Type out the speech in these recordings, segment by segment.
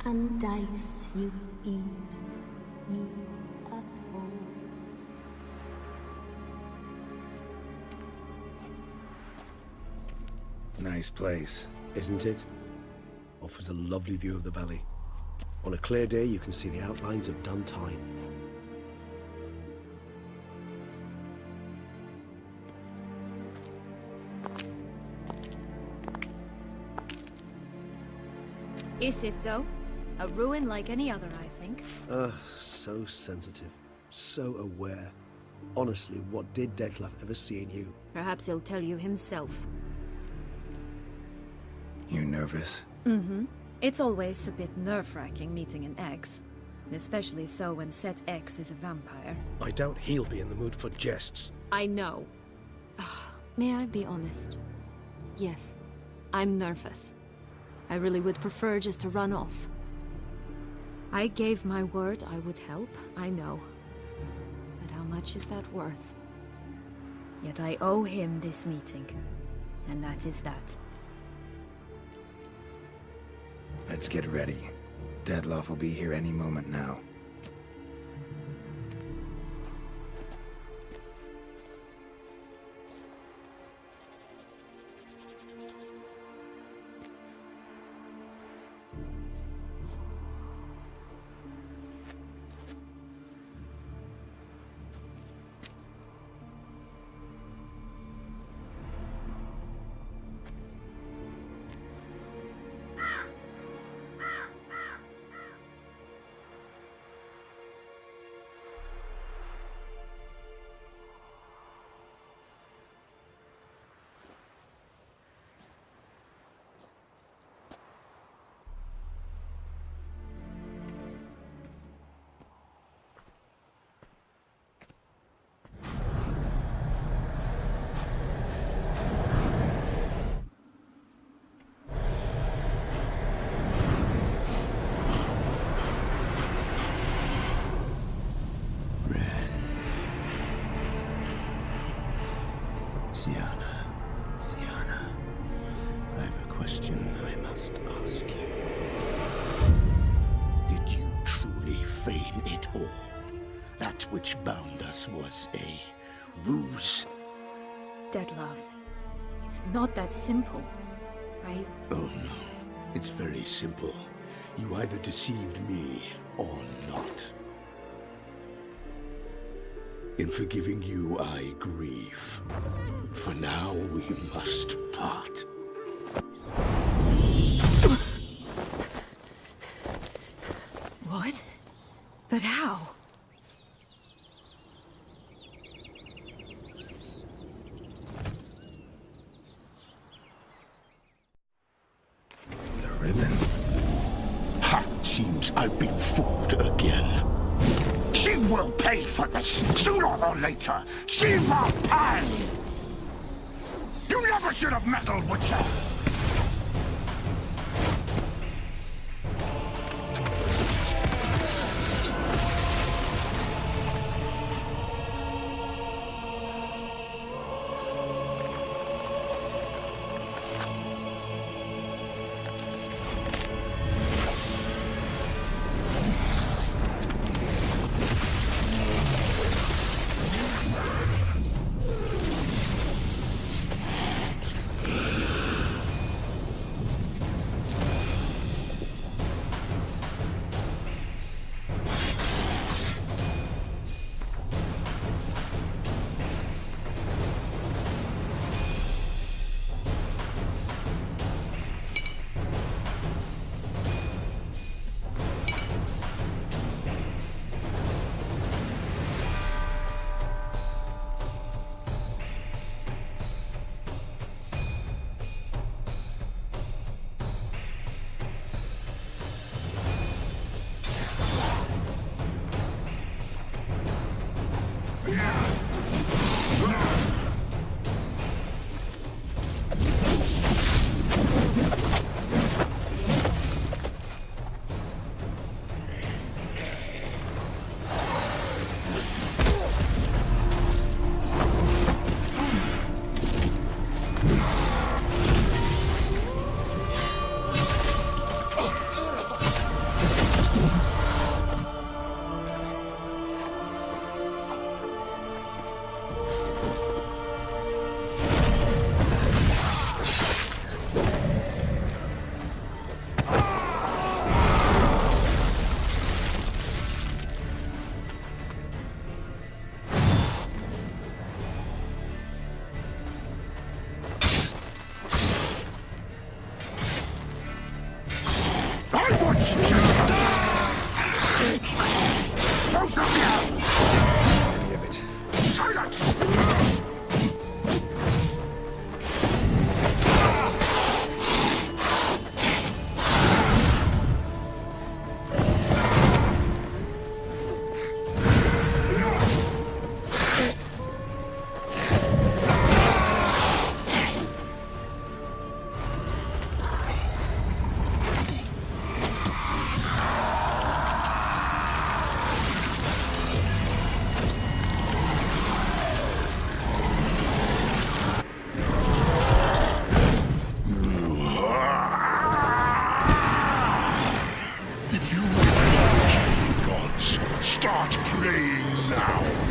and dice you eat, you uphold. Nice place. Isn't it? Offers a lovely view of the valley. On a clear day, you can see the outlines of Dun Time. Is it, though? A ruin like any other, I think. So sensitive. So aware. Honestly, what did Detlef ever see in you? Perhaps he'll tell you himself. You nervous? Mm-hmm. It's always a bit nerve-wracking meeting an ex. Especially so when said ex is a vampire. I doubt he'll be in the mood for jests. I know. May I be honest? Yes, I'm nervous. I really would prefer just to run off. I gave my word I would help, I know. But how much is that worth? Yet I owe him this meeting. And that is that. Let's get ready. Detlef will be here any moment now. Sienna, I have a question I must ask you. Did you truly feign it all? That which bound us was a ruse? Detlef, it's not that simple. Oh no, it's very simple. You either deceived me or not. In forgiving you, I grieve. For now, we must part. What? But how? The ribbon. Ha! Seems I've been fooled again. She will pay for this, sooner or later. She will pay! You never should have meddled with her! Start playing now.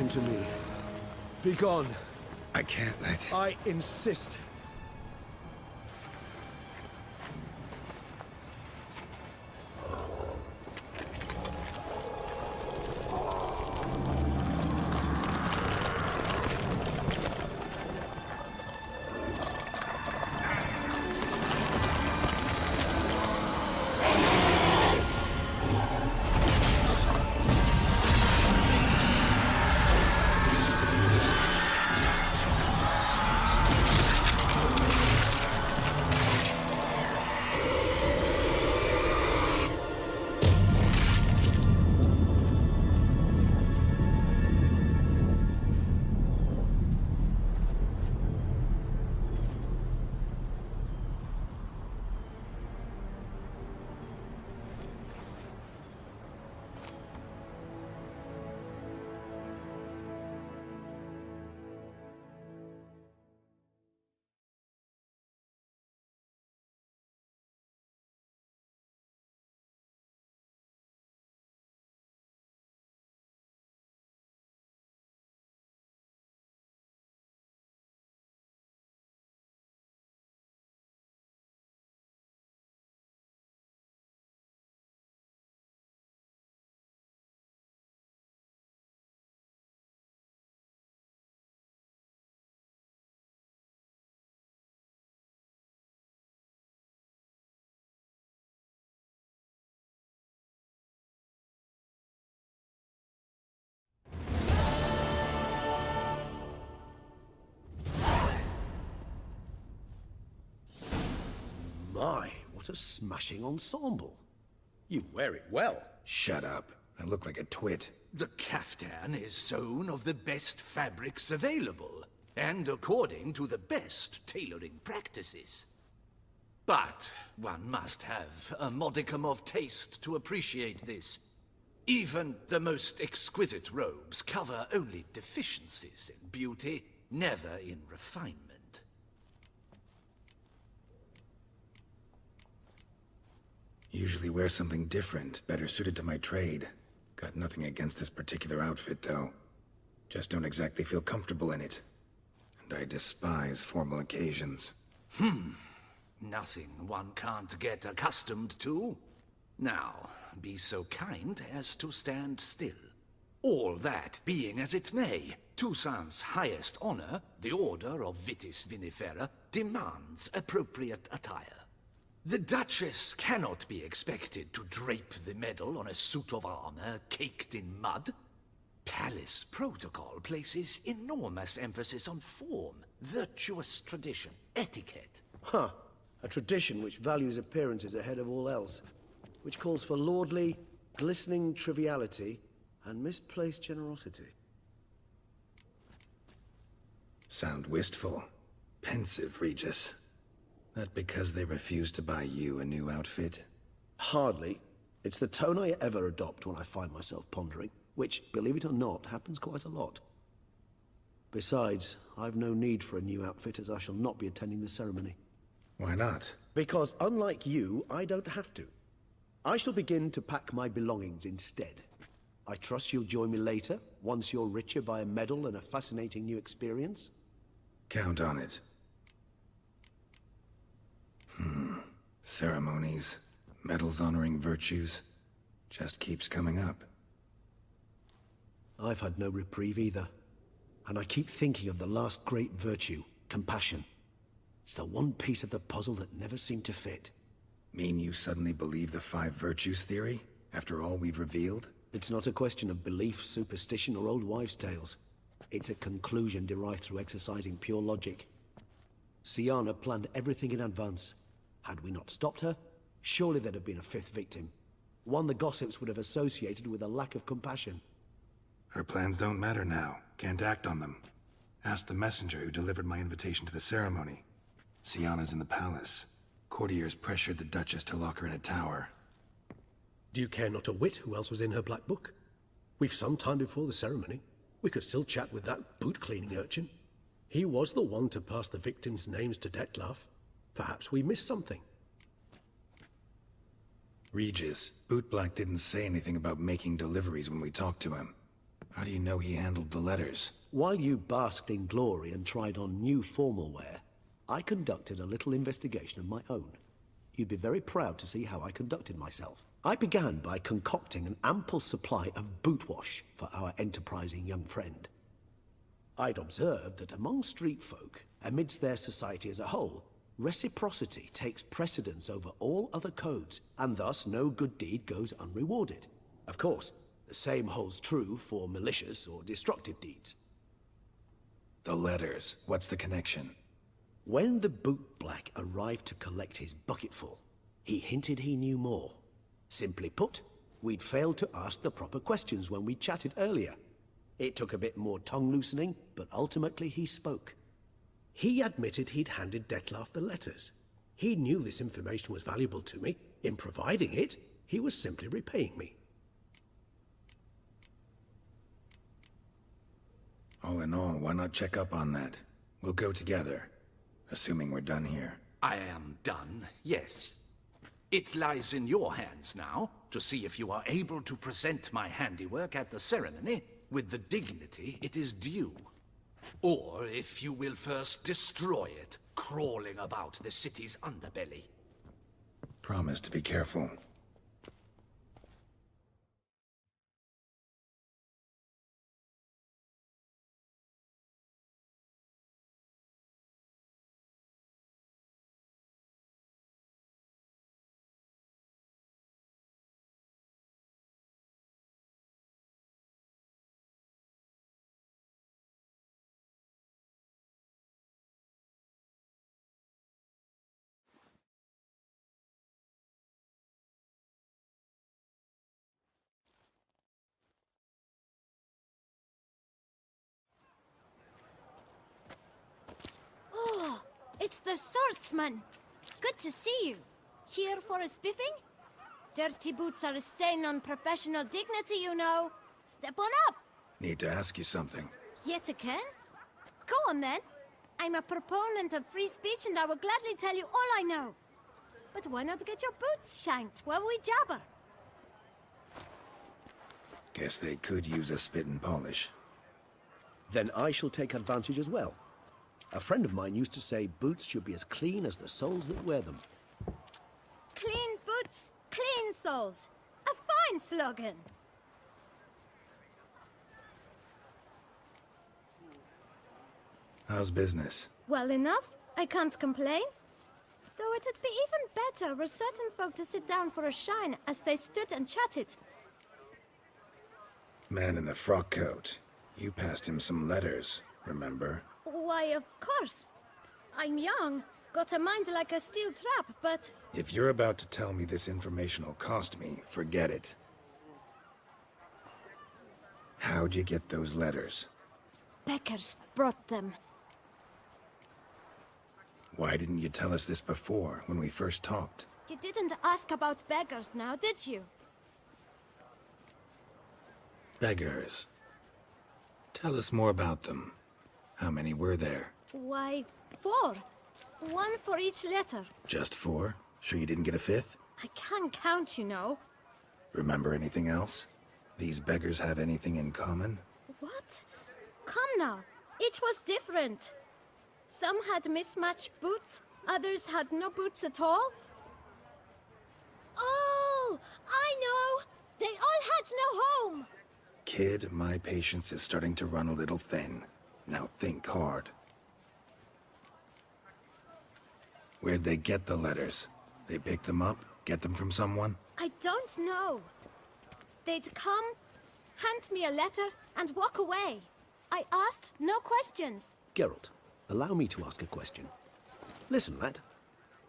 him to me. Be gone. I can't let... I insist. My, what a smashing ensemble. You wear it well. Shut up. I look like a twit. The caftan is sewn of the best fabrics available, and according to the best tailoring practices. But one must have a modicum of taste to appreciate this. Even the most exquisite robes cover only deficiencies in beauty, never in refinement. Usually wear something different, better suited to my trade. Got nothing against this particular outfit, though. Just don't exactly feel comfortable in it. And I despise formal occasions. Nothing one can't get accustomed to. Now, be so kind as to stand still. All that being as it may, Toussaint's highest honor, the Order of Vitis Vinifera, demands appropriate attire. The Duchess cannot be expected to drape the medal on a suit of armor caked in mud. Palace protocol places enormous emphasis on form, virtuous tradition, etiquette. Huh. A tradition which values appearances ahead of all else. Which calls for lordly, glistening triviality and misplaced generosity. Sound wistful. Pensive, Regis. That because they refuse to buy you a new outfit? Hardly. It's the tone I ever adopt when I find myself pondering, which, believe it or not, happens quite a lot. Besides, I've no need for a new outfit as I shall not be attending the ceremony. Why not? Because unlike you, I don't have to. I shall begin to pack my belongings instead. I trust you'll join me later, once you're richer by a medal and a fascinating new experience? Count on it. Ceremonies, medals honoring virtues, just keeps coming up. I've had no reprieve either. And I keep thinking of the last great virtue, compassion. It's the one piece of the puzzle that never seemed to fit. Mean you suddenly believe the 5 virtues theory, after all we've revealed? It's not a question of belief, superstition, or old wives' tales. It's a conclusion derived through exercising pure logic. Syanna planned everything in advance. Had we not stopped her, surely there'd have been a 5th victim. One the gossips would have associated with a lack of compassion. Her plans don't matter now. Can't act on them. Ask the messenger who delivered my invitation to the ceremony. Syanna's in the palace. Courtiers pressured the Duchess to lock her in a tower. Do you care not a whit who else was in her black book? We've some time before the ceremony. We could still chat with that boot-cleaning urchin. He was the one to pass the victims' names to Dettlaff. Perhaps we missed something. Regis, Bootblack didn't say anything about making deliveries when we talked to him. How do you know he handled the letters? While you basked in glory and tried on new formal wear, I conducted a little investigation of my own. You'd be very proud to see how I conducted myself. I began by concocting an ample supply of boot wash for our enterprising young friend. I'd observed that among street folk, amidst their society as a whole, reciprocity takes precedence over all other codes, and thus no good deed goes unrewarded. Of course, the same holds true for malicious or destructive deeds. The letters, what's the connection? When the bootblack arrived to collect his bucketful, he hinted he knew more. Simply put, we'd failed to ask the proper questions when we chatted earlier. It took a bit more tongue-loosening, but ultimately he spoke. He admitted he'd handed Dettlaff the letters. He knew this information was valuable to me. In providing it, he was simply repaying me. All in all, why not check up on that? We'll go together, assuming we're done here. I am done, yes. It lies in your hands now to see if you are able to present my handiwork at the ceremony with the dignity it is due. Or if you will first destroy it, crawling about the city's underbelly. Promise to be careful. It's the swordsman. Good to see you. Here for a spiffing? Dirty boots are a stain on professional dignity, you know. Step on up. Need to ask you something. Yet again? Go on then. I'm a proponent of free speech and I will gladly tell you all I know. But why not get your boots shanked while we jabber? Guess they could use a spit and polish. Then I shall take advantage as well. A friend of mine used to say boots should be as clean as the soles that wear them. Clean boots, clean soles. A fine slogan. How's business? Well enough. I can't complain. Though it'd be even better were certain folk to sit down for a shine as they stood and chatted. Man in the frock coat. You passed him some letters, remember? Why, of course. I'm young, got a mind like a steel trap, but... If you're about to tell me this information'll cost me, forget it. How'd you get those letters? Beggars brought them. Why didn't you tell us this before, when we first talked? You didn't ask about beggars now, did you? Beggars. Tell us more about them. How many were there? Why, 4. 1 for each letter. Just 4? Sure you didn't get a 5th? I can't count, you know. Remember anything else? These beggars have anything in common? What? Come now. Each was different. Some had mismatched boots, others had no boots at all. Oh, I know! They all had no home! Kid, my patience is starting to run a little thin. Now think hard. Where'd they get the letters? They pick them up? Get them from someone? I don't know. They'd come, hand me a letter, and walk away. I asked no questions. Geralt, allow me to ask a question. Listen, lad.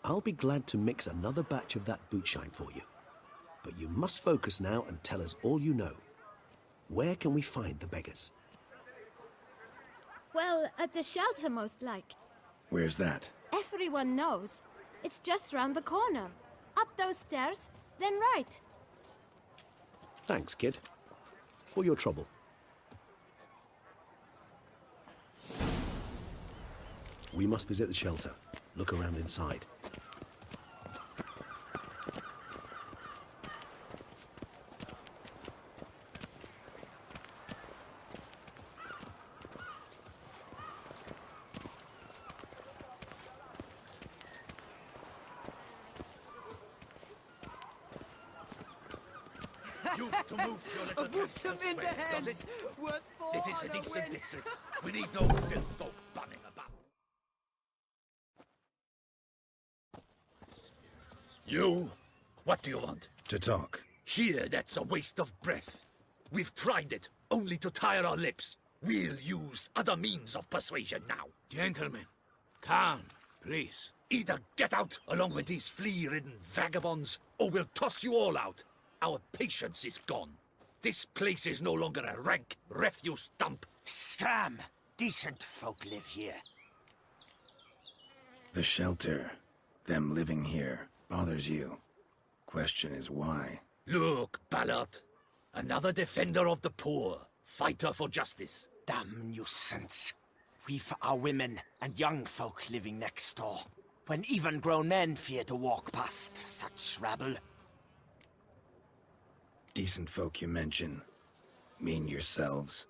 I'll be glad to mix another batch of that boot shine for you. But you must focus now and tell us all you know. Where can we find the beggars? Well, at the shelter, most like. Where's that? Everyone knows. It's just round the corner. Up those stairs, then right. Thanks, kid. For your trouble. We must visit the shelter. Look around inside. You've to move your little Boots camp him in the elsewhere, does heads. it? What for? This is a the decent wench? district. We need no filth folk bunning about. You? What do you want? To talk. Here, that's a waste of breath. We've tried it, only to tire our lips. We'll use other means of persuasion now. Gentlemen, calm, please. Either get out along with these flea-ridden vagabonds, or we'll toss you all out. Our patience is gone. This place is no longer a rank refuse dump. Scram! Decent folk live here. The shelter, them living here, bothers you. Question is why? Look, Ballard. Another defender of the poor. Fighter for justice. Damn nuisance. We've our women and young folk living next door, when even grown men fear to walk past such rabble. Decent folk you mention. Mean yourselves?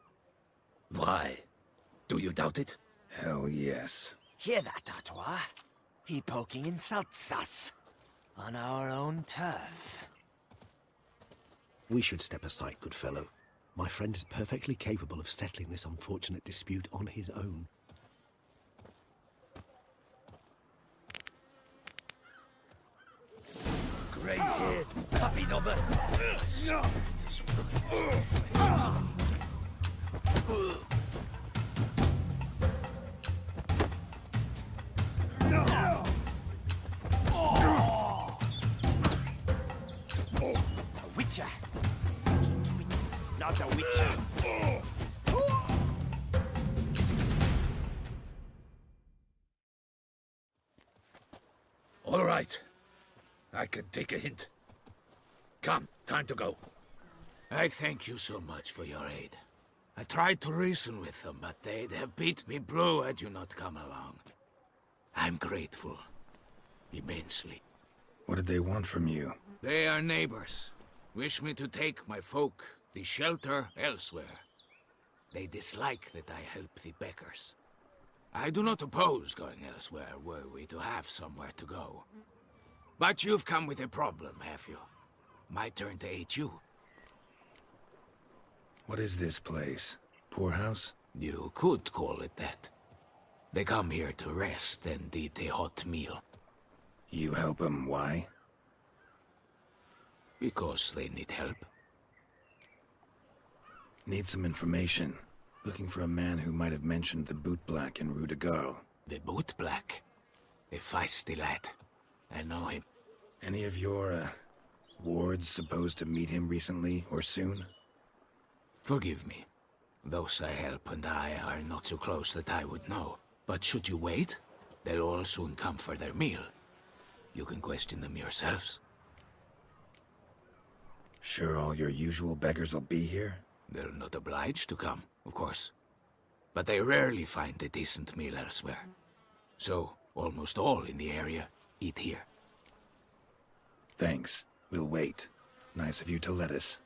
Why? Do you doubt it? Hell yes. Hear that, Artois? He poking insults us. On our own turf. We should step aside, good fellow. My friend is perfectly capable of settling this unfortunate dispute on his own. Grey-haired puppy knobber. A witcher. Twit, not a witcher. All right. I can take a hint. Come, time to go. I thank you so much for your aid. I tried to reason with them, but they'd have beat me blue had you not come along. I'm grateful. Immensely. What did they want from you? They are neighbors. Wish me to take my folk, the shelter, elsewhere. They dislike that I help the beggars. I do not oppose going elsewhere, were we to have somewhere to go. But you've come with a problem, have you? My turn to aid you. What is this place? Poorhouse? You could call it that. They come here to rest and eat a hot meal. You help them, why? Because they need help. Need some information. Looking for a man who might have mentioned the bootblack in Rue de Garl. The bootblack. A feisty lad. I know him. Any of your, wards supposed to meet him recently or soon? Forgive me. Those I help and I are not so close that I would know. But should you wait, they'll all soon come for their meal. You can question them yourselves. Sure all your usual beggars will be here? They're not obliged to come, of course. But they rarely find a decent meal elsewhere. So, almost all in the area eat here. Thanks. We'll wait. Nice of you to let us.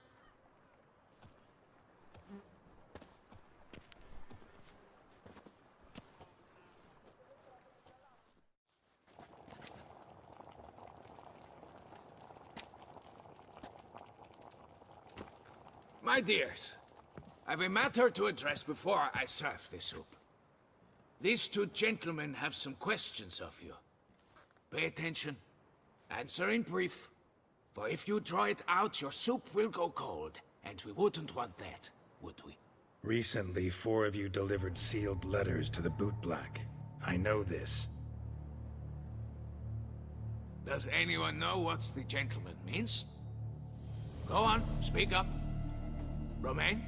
My dears, I've a matter to address before I serve the soup. These two gentlemen have some questions of you. Pay attention. Answer in brief. For if you draw it out, your soup will go cold. And we wouldn't want that, would we? Recently, 4 of you delivered sealed letters to the bootblack. I know this. Does anyone know what the gentleman means? Go on, speak up. Romain?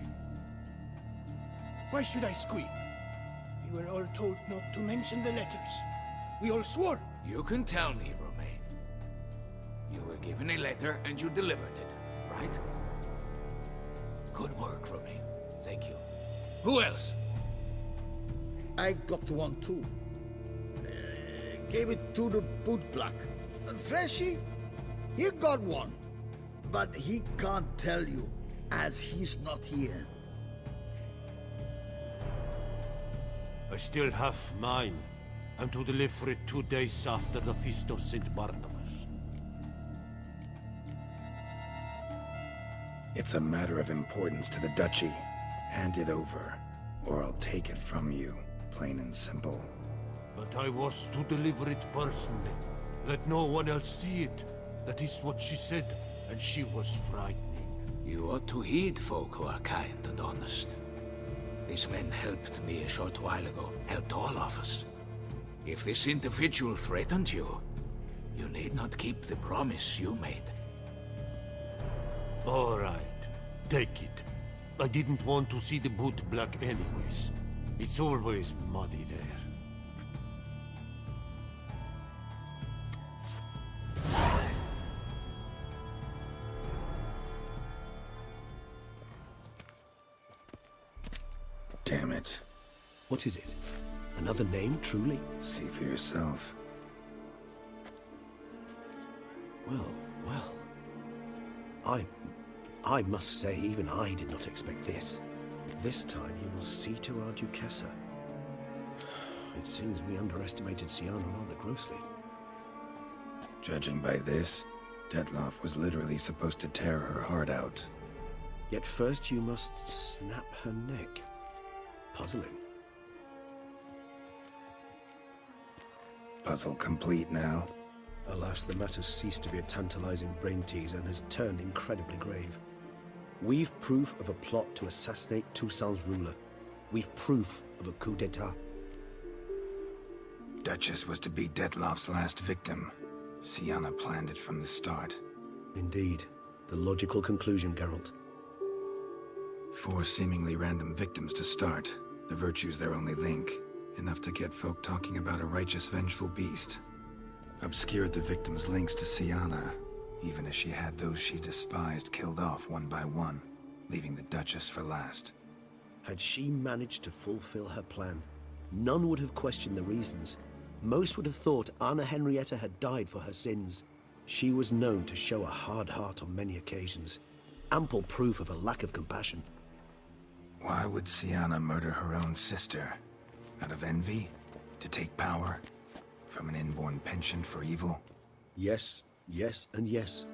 Why should I squeak? We were all told not to mention the letters. We all swore. You can tell me, Romain. You were given a letter and you delivered it, right? Good work, Romain. Thank you. Who else? I got one too. Gave it to the bootblack. And Freshy, he got one. But he can't tell you, as he's not here. I still have mine. I'm to deliver it 2 days after the Feast of St. Barnabas. It's a matter of importance to the duchy. Hand it over, or I'll take it from you, plain and simple. But I was to deliver it personally. Let no one else see it. That is what she said, and she was frightening. You ought to heed folk who are kind and honest. This man helped me a short while ago, helped all of us. If this individual threatened you, you need not keep the promise you made. All right, take it. I didn't want to see the boot black anyways. It's always muddy there. Damn it. What is it? Another name, truly? See for yourself. Well, I must say, even I did not expect this. This time you will see to our Duchessa. It seems we underestimated Siana rather grossly. Judging by this, Detloff was literally supposed to tear her heart out. Yet first you must snap her neck. Puzzling. Puzzle complete now. Alas, the matter's ceased to be a tantalizing brain teaser and has turned incredibly grave. We've proof of a plot to assassinate Toussaint's ruler. We've proof of a coup d'etat. Duchess was to be Detloff's last victim. Siana planned it from the start. Indeed. The logical conclusion, Geralt. 4 seemingly random victims to start. The virtue's their only link. Enough to get folk talking about a righteous, vengeful beast. Obscured the victims' links to Siana, even as she had those she despised killed off one by one, leaving the Duchess for last. Had she managed to fulfill her plan, none would have questioned the reasons. Most would have thought Anna Henrietta had died for her sins. She was known to show a hard heart on many occasions. Ample proof of a lack of compassion. Why would Siana murder her own sister? Out of envy? To take power? From an inborn penchant for evil? Yes, yes, and yes.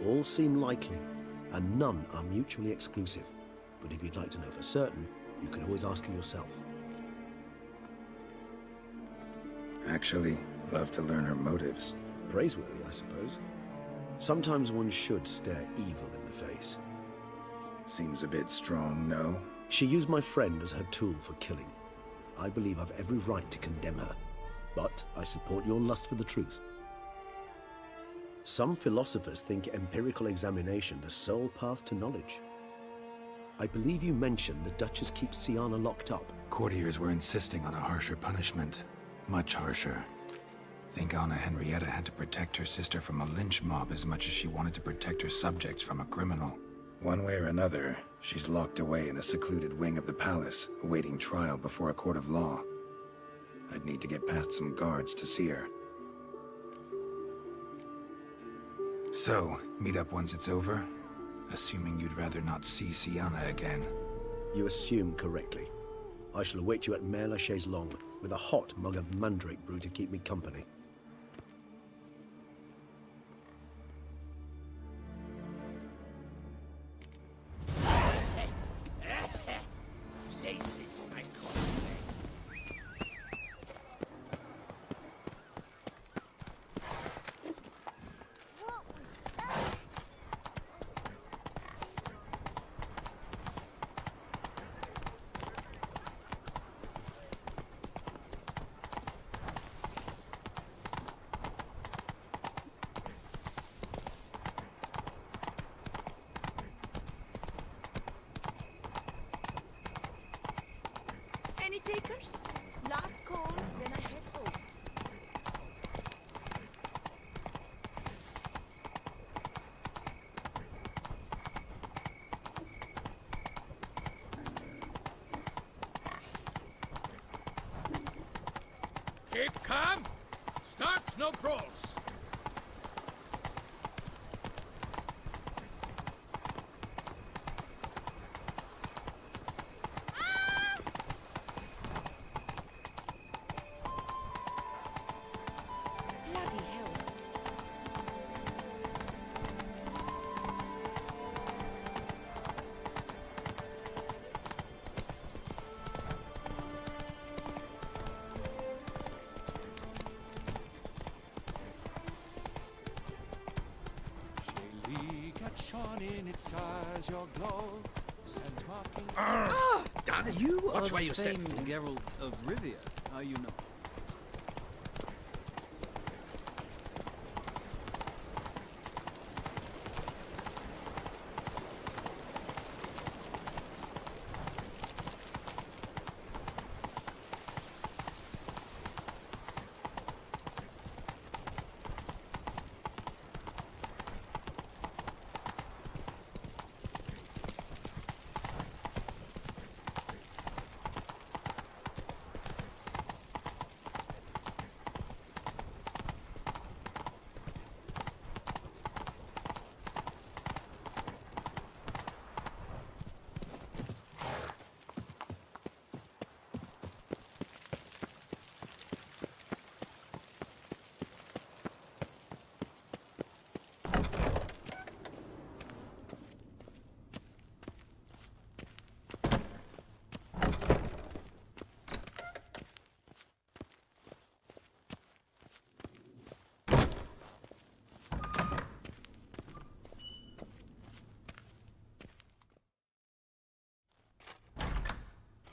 All seem likely, and none are mutually exclusive. But if you'd like to know for certain, you can always ask her yourself. Actually, love to learn her motives. Praiseworthy, I suppose. Sometimes one should stare evil in the face. Seems a bit strong, no? She used my friend as her tool for killing. I believe I've every right to condemn her. But I support your lust for the truth. Some philosophers think empirical examination the sole path to knowledge. I believe you mentioned the Duchess keeps Siana locked up. Courtiers were insisting on a harsher punishment. Much harsher. Think Anna Henrietta had to protect her sister from a lynch mob as much as she wanted to protect her subjects from a criminal. One way or another, she's locked away in a secluded wing of the palace, awaiting trial before a court of law. I'd need to get past some guards to see her. So, meet up once it's over? Assuming you'd rather not see Siana again. You assume correctly. I shall await you at Mare la Chaise Longue, with a hot mug of mandrake brew to keep me company. Any takers? Last call, then I head home. Keep calm. Start no brawls. Bloody hell. that shone in its eyes, your glow, sent mocking. Damn it! You Watch are where the you step. famed Geralt of Rivia, are you not?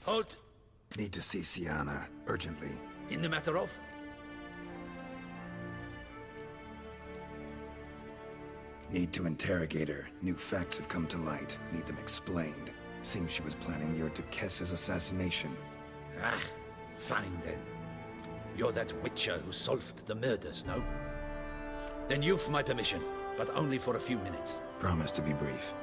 Halt! Need to see Sienna, urgently. In the matter of? Need to interrogate her. New facts have come to light. Need them explained. Seems she was planning your Tekessa's assassination. Ah, fine then. You're that witcher who solved the murders, no? Then you've my permission, but only for a few minutes. Promise to be brief.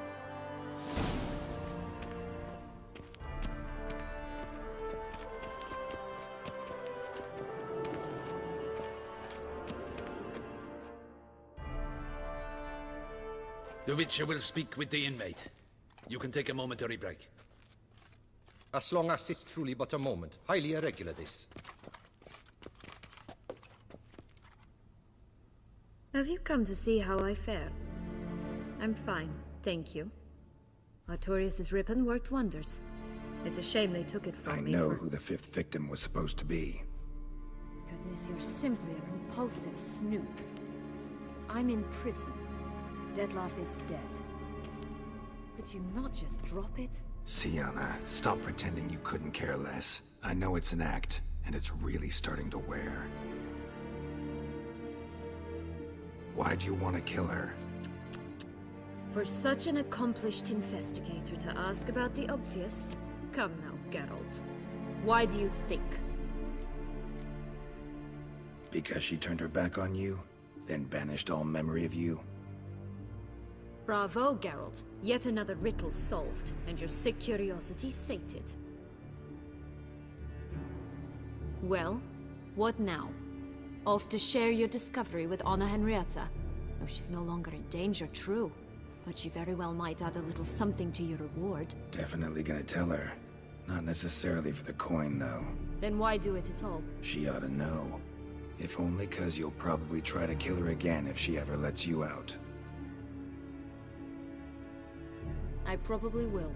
The Witcher will speak with the inmate. You can take a momentary break. As long as it's truly but a moment. Highly irregular, this. Have you come to see how I fare? I'm fine, thank you. Artorius' ribbon worked wonders. It's a shame they took it from me. I know who the fifth victim was supposed to be. Goodness, you're simply a compulsive snoop. I'm in prison. Dettlaff is dead. Could you not just drop it? Sienna, stop pretending you couldn't care less. I know it's an act, and it's really starting to wear. Why'd you want to kill her? For such an accomplished investigator to ask about the obvious? Come now, Geralt. Why do you think? Because she turned her back on you, then banished all memory of you? Bravo, Geralt. Yet another riddle solved, and your sick curiosity sated. Well, what now? Off to share your discovery with Anna Henrietta? No, she's no longer in danger, true. But she very well might add a little something to your reward. Definitely gonna tell her. Not necessarily for the coin, though. Then why do it at all? She ought to know. If only 'cause you'll probably try to kill her again if she ever lets you out. I probably will.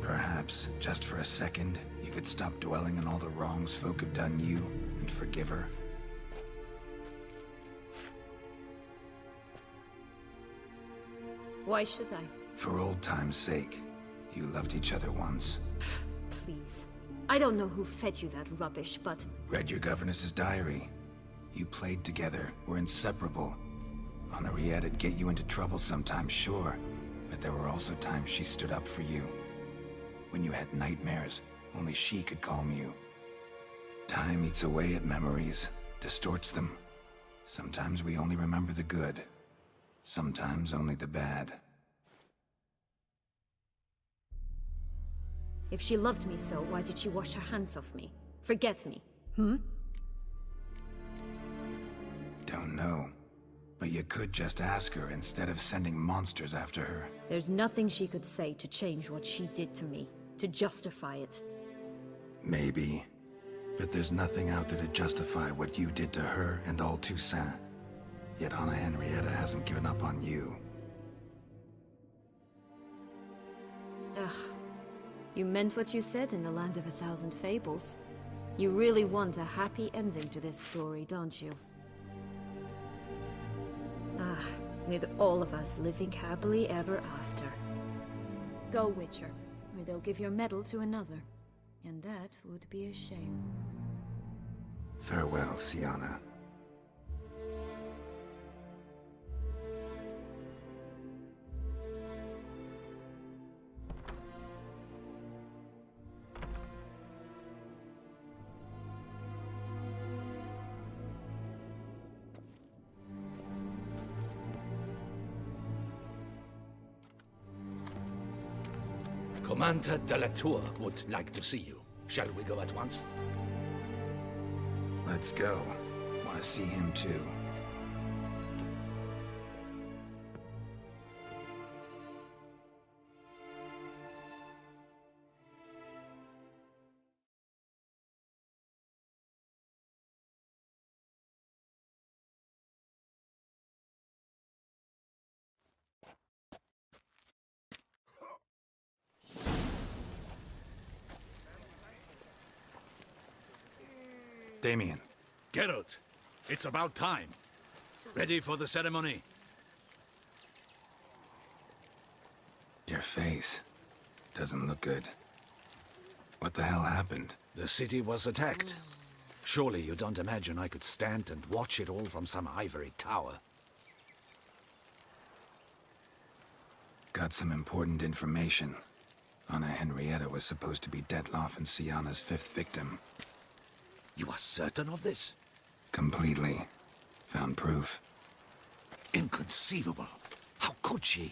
Perhaps, just for a second, you could stop dwelling on all the wrongs folk have done you, and forgive her. Why should I? For old time's sake. You loved each other once. Please. I don't know who fed you that rubbish, but... Read your governess's diary. You played together, were inseparable. Henriette'd get you into trouble sometimes, sure. But there were also times she stood up for you. When you had nightmares, only she could calm you. Time eats away at memories, distorts them. Sometimes we only remember the good. Sometimes only the bad. If she loved me so, why did she wash her hands off me? Forget me, Don't know. But you could just ask her instead of sending monsters after her. There's nothing she could say to change what she did to me, to justify it. Maybe. But there's nothing out there to justify what you did to her and all Toussaint. Yet Anna Henrietta hasn't given up on you. Ugh. You meant what you said in the Land of a Thousand Fables. You really want a happy ending to this story, don't you? Ah, with all of us living happily ever after. Go, Witcher, or they'll give your medal to another. And that would be a shame. Farewell, Siana. Commander de la Tour would like to see you. Shall we go at once? Let's go. Want to see him too. Damien. Geralt, it's about time. Ready for the ceremony? Your face doesn't look good. What the hell happened? The city was attacked. Surely you don't imagine I could stand and watch it all from some ivory tower. Got some important information. Anna Henrietta was supposed to be Detloff and Siana's 5th victim. You are certain of this? Completely. Found proof. Inconceivable. How could she?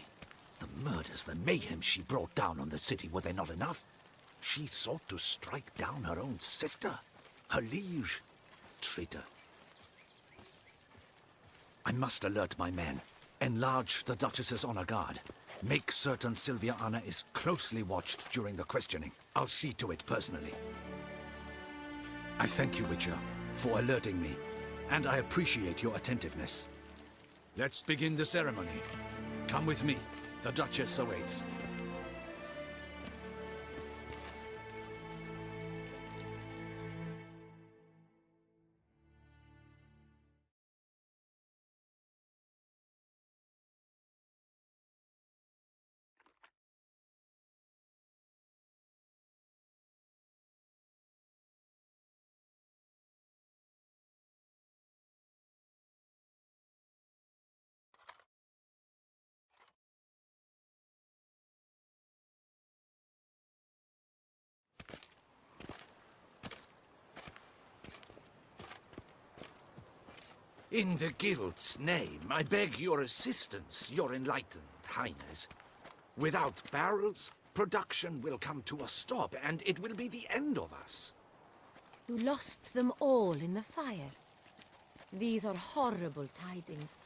The murders, the mayhem she brought down on the city, were they not enough? She sought to strike down her own sister, her liege. Traitor. I must alert my men. Enlarge the Duchess's honor guard. Make certain Sylvia Anna is closely watched during the questioning. I'll see to it personally. I thank you, Witcher, for alerting me, and I appreciate your attentiveness. Let's begin the ceremony. Come with me. The Duchess awaits. In the Guild's name, I beg your assistance, your enlightened highness. Without barrels, production will come to a stop, and it will be the end of us. You lost them all in the fire. These are horrible tidings.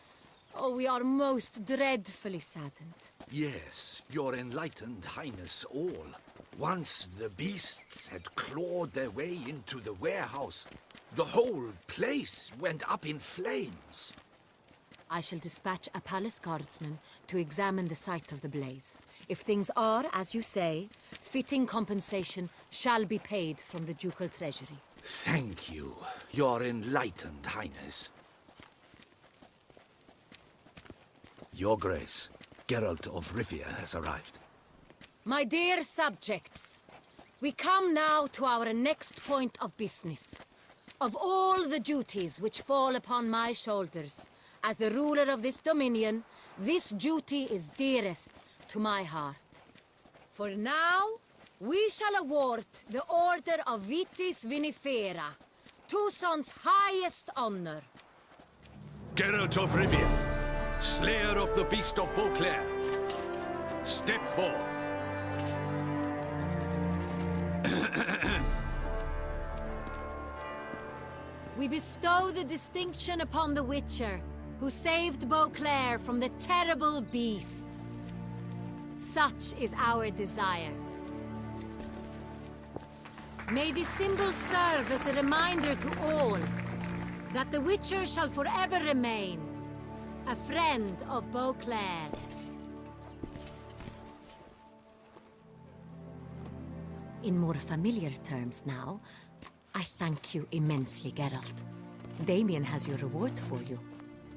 Oh, we are most dreadfully saddened. Yes, your enlightened highness all. Once the beasts had clawed their way into the warehouse, the whole place went up in flames. I shall dispatch a palace guardsman to examine the site of the blaze. If things are, as you say, fitting compensation shall be paid from the ducal treasury. Thank you, your enlightened highness. Your Grace, Geralt of Rivia has arrived. My dear subjects, we come now to our next point of business. Of all the duties which fall upon my shoulders, as the ruler of this dominion, this duty is dearest to my heart. For now, we shall award the Order of Vitis Vinifera, Tucson's highest honor. Geralt of Rivia, Slayer of the Beast of Beauclair, step forth. We bestow the distinction upon the Witcher, who saved Beauclair from the terrible beast. Such is our desire. May this symbol serve as a reminder to all that the Witcher shall forever remain a friend of Beauclair. In more familiar terms now, I thank you immensely, Geralt. Damien has your reward for you.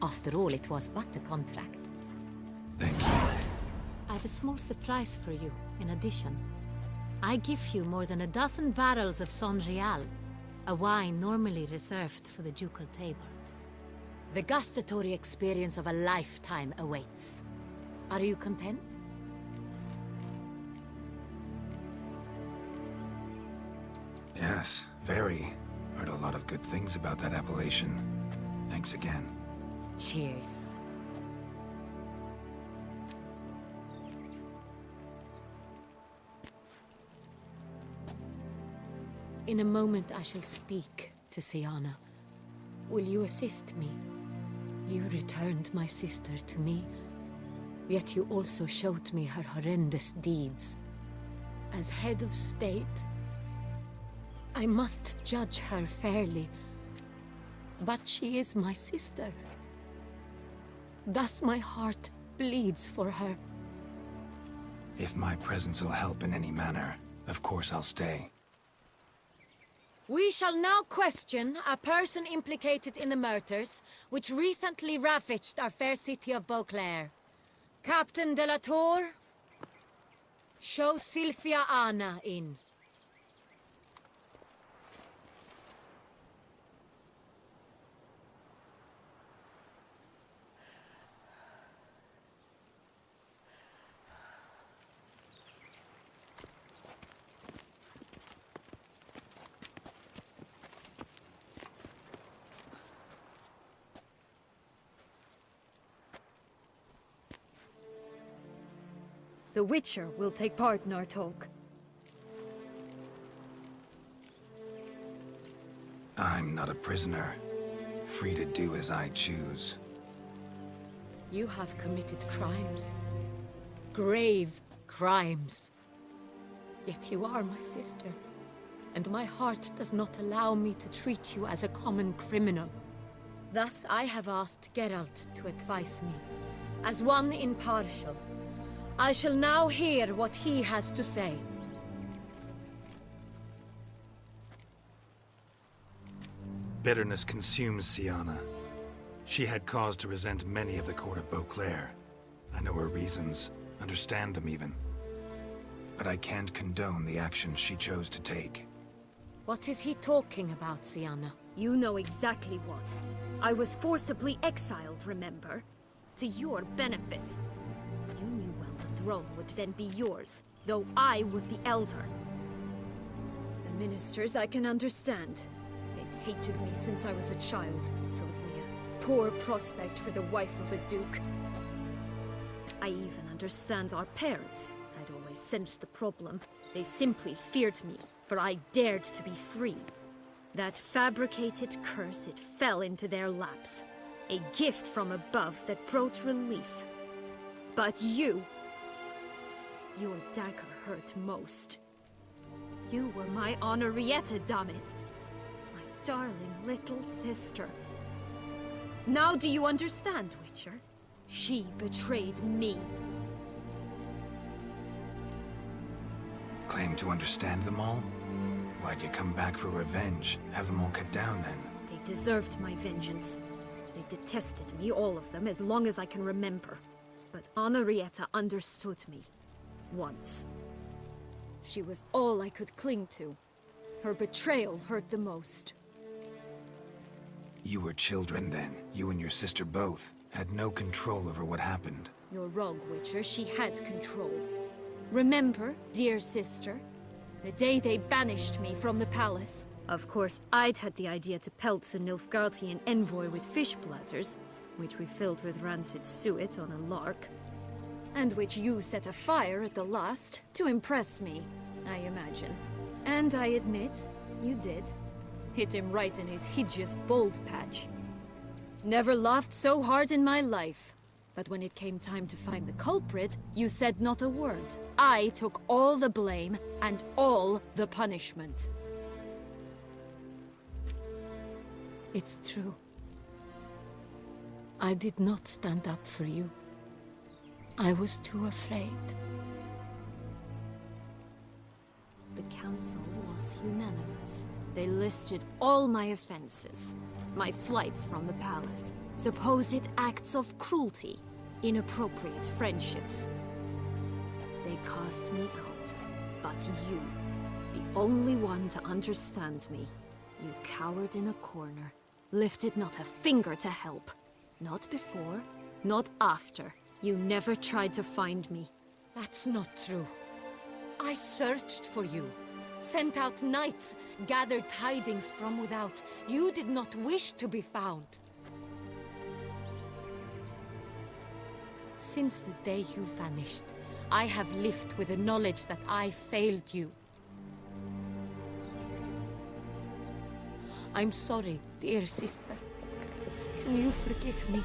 After all, it was but a contract. Thank you. I have a small surprise for you, in addition. I give you more than a dozen barrels of Son Real, a wine normally reserved for the ducal table. The gustatory experience of a lifetime awaits. Are you content? Yes, very. Heard a lot of good things about that appellation. Thanks again. Cheers. In a moment I shall speak to Siana. Will you assist me? You returned my sister to me, yet you also showed me her horrendous deeds. As head of state, I must judge her fairly, but she is my sister. Thus my heart bleeds for her. If my presence will help in any manner, of course I'll stay. We shall now question a person implicated in the murders which recently ravaged our fair city of Beauclair. Captain de la Tour, show Sylvia Anna in. The Witcher will take part in our talk. I'm not a prisoner, free to do as I choose. You have committed crimes. Grave crimes. Yet you are my sister, and my heart does not allow me to treat you as a common criminal. Thus I have asked Geralt to advise me, as one impartial. I shall now hear what he has to say. Bitterness consumes Siana. She had cause to resent many of the court of Beauclair. I know her reasons, understand them even. But I can't condone the actions she chose to take. What is he talking about, Siana? You know exactly what. I was forcibly exiled, remember? To your benefit. You knew well the throne would then be yours, though I was the elder. The ministers I can understand. They'd hated me since I was a child, thought me a poor prospect for the wife of a duke. I even understand our parents. I'd always sensed the problem. They simply feared me, for I dared to be free. That fabricated curse, it fell into their laps. A gift from above that brought relief. But you... your dagger hurt most. You were my Henrietta, damn it. My darling little sister. Now do you understand, Witcher? She betrayed me. Claim to understand them all? Why'd you come back for revenge? Have them all cut down then? They deserved my vengeance. They detested me, all of them, as long as I can remember. But Henrietta understood me. Once. She was all I could cling to. Her betrayal hurt the most. You were children then. You and your sister both had no control over what happened. You're wrong, Witcher. She had control. Remember, dear sister, the day they banished me from the palace? Of course, I'd had the idea to pelt the Nilfgaardian envoy with fish bladders, which we filled with rancid suet on a lark, and which you set afire at the last to impress me, I imagine. And I admit, you did. Hit him right in his hideous bald patch. Never laughed so hard in my life. But when it came time to find the culprit, you said not a word. I took all the blame and all the punishment. It's true. I did not stand up for you. I was too afraid. The council was unanimous. They listed all my offenses. My flights from the palace, Supposed acts of cruelty, inappropriate friendships. They cast me out, but you, the only one to understand me, you cowered in a corner, lifted not a finger to help. Not before, not after. You never tried to find me. That's not true. I searched for you, sent out knights, gathered tidings from without. You did not wish to be found. Since the day you vanished, I have lived with the knowledge that I failed you. I'm sorry, dear sister. Can you forgive me?